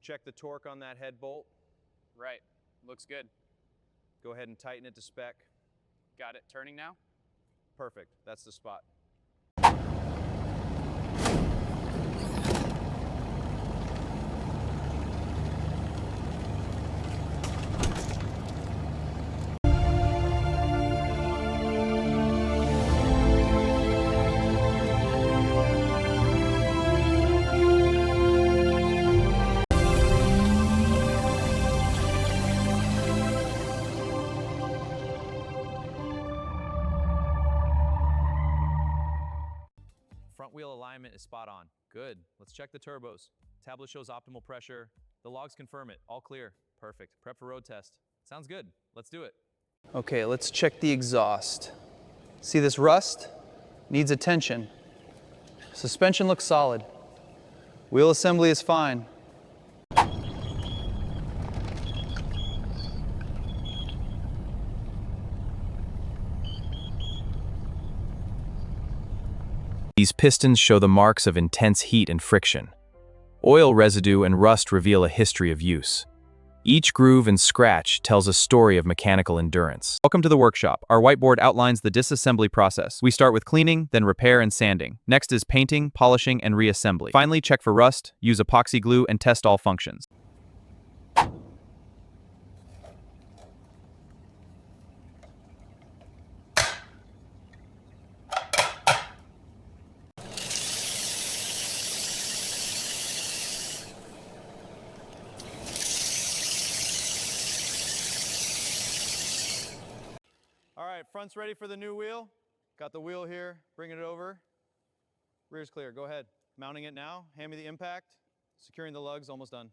Check the torque on that head bolt. Right, looks good. Go ahead and tighten it to spec. Got it turning now? Perfect, that's the spot. Front wheel alignment is spot on. Good. Let's check the turbos. Tablet shows optimal pressure. The logs confirm it. All clear. Perfect. Prep for road test. Sounds good. Let's do it. Okay, let's check the exhaust. See this rust? Needs attention. Suspension looks solid. Wheel assembly is fine. These pistons show the marks of intense heat and friction. Oil residue and rust reveal a history of use. Each groove and scratch tells a story of mechanical endurance. Welcome to the workshop. Our whiteboard outlines the disassembly process. We start with cleaning, then repair and sanding. Next is painting, polishing, and reassembly. Finally, check for rust, use epoxy glue, and test all functions. All right, front's ready for the new wheel. Got the wheel here, bringing it over. Rear's clear, go ahead. Mounting it now, hand me the impact. Securing the lugs, almost done.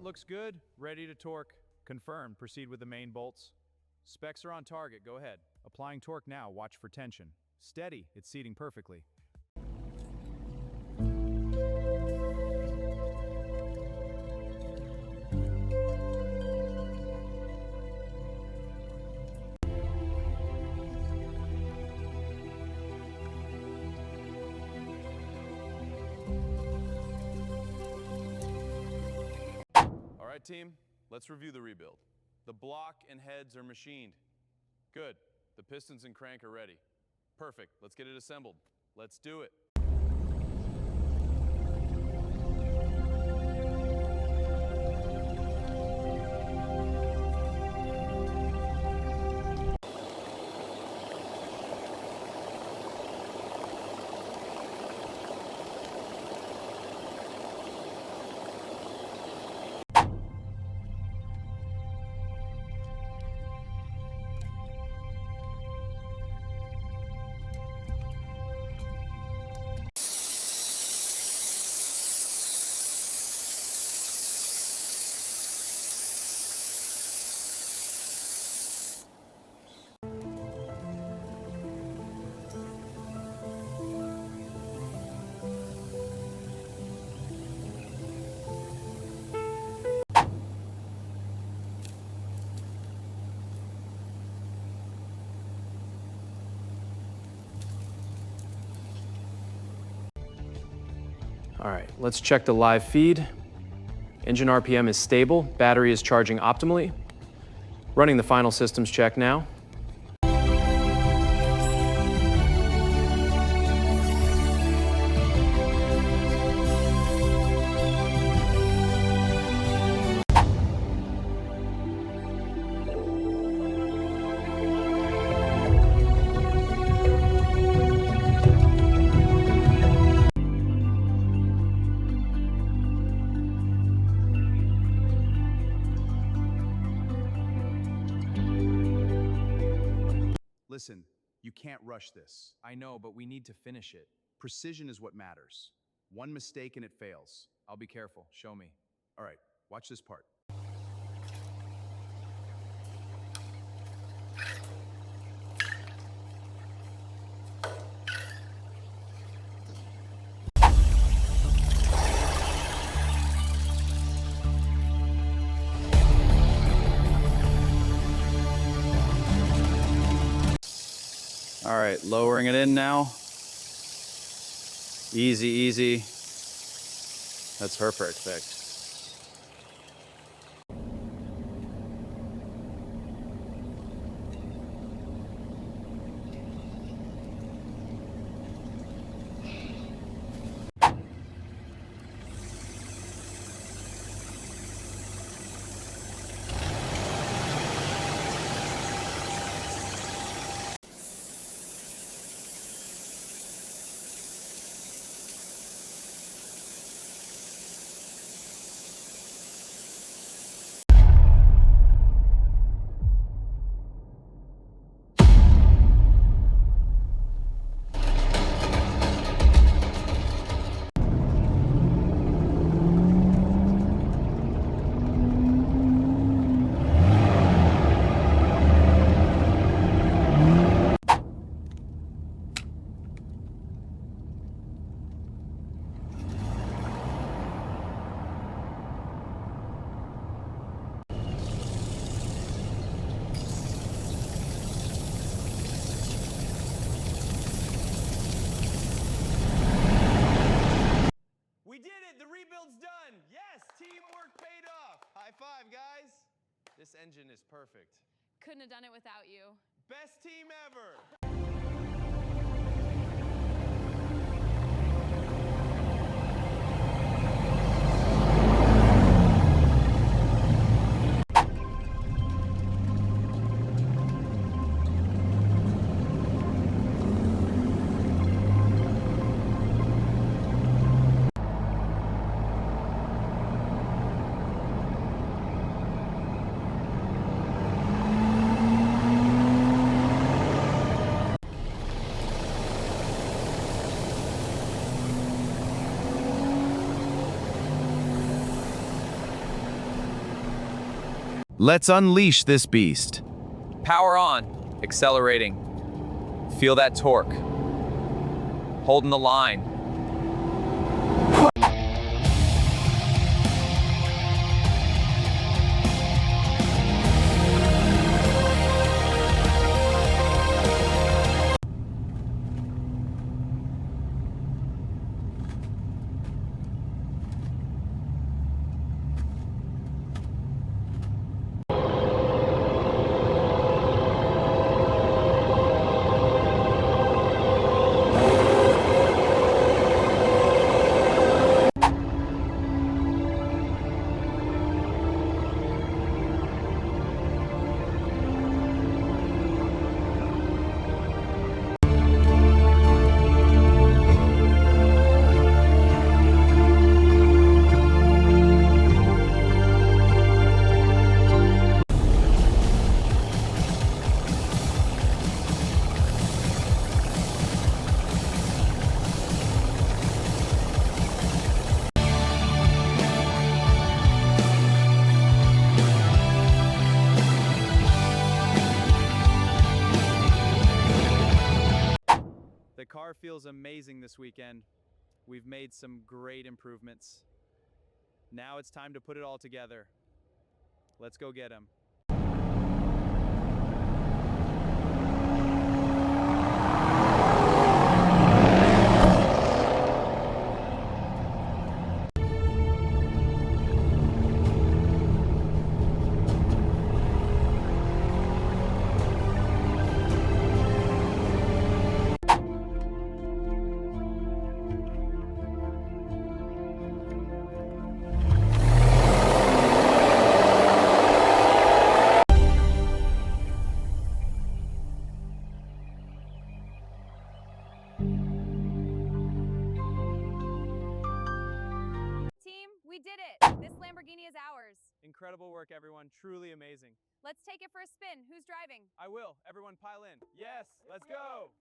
Looks good, ready to torque. Confirmed, proceed with the main bolts. Specs are on target, go ahead. Applying torque now, watch for tension. Steady, it's seating perfectly. All right, team, let's review the rebuild. The block and heads are machined. Good. The pistons and crank are ready. Perfect. Let's get it assembled. Let's do it. All right, let's check the live feed. Engine RPM is stable, battery is charging optimally. Running the final systems check now. Listen, you can't rush this. I know, but we need to finish it. Precision is what matters. One mistake and it fails. I'll be careful. Show me. All right, watch this part. All right, lowering it in now. Easy, easy. That's perfect. We did it! The rebuild's done! Yes! Teamwork paid off! High five, guys! This engine is perfect. Couldn't have done it without you. Best team ever! Let's unleash this beast. Power on. Accelerating. Feel that torque. Holding the line. The car feels amazing this weekend. We've made some great improvements. Now it's time to put it all together. Let's go get him. Team, we did it! This Lamborghini is ours. Incredible work, everyone. Truly amazing. Let's take it for a spin. Who's driving? I will. Everyone pile in. Yes, let's go.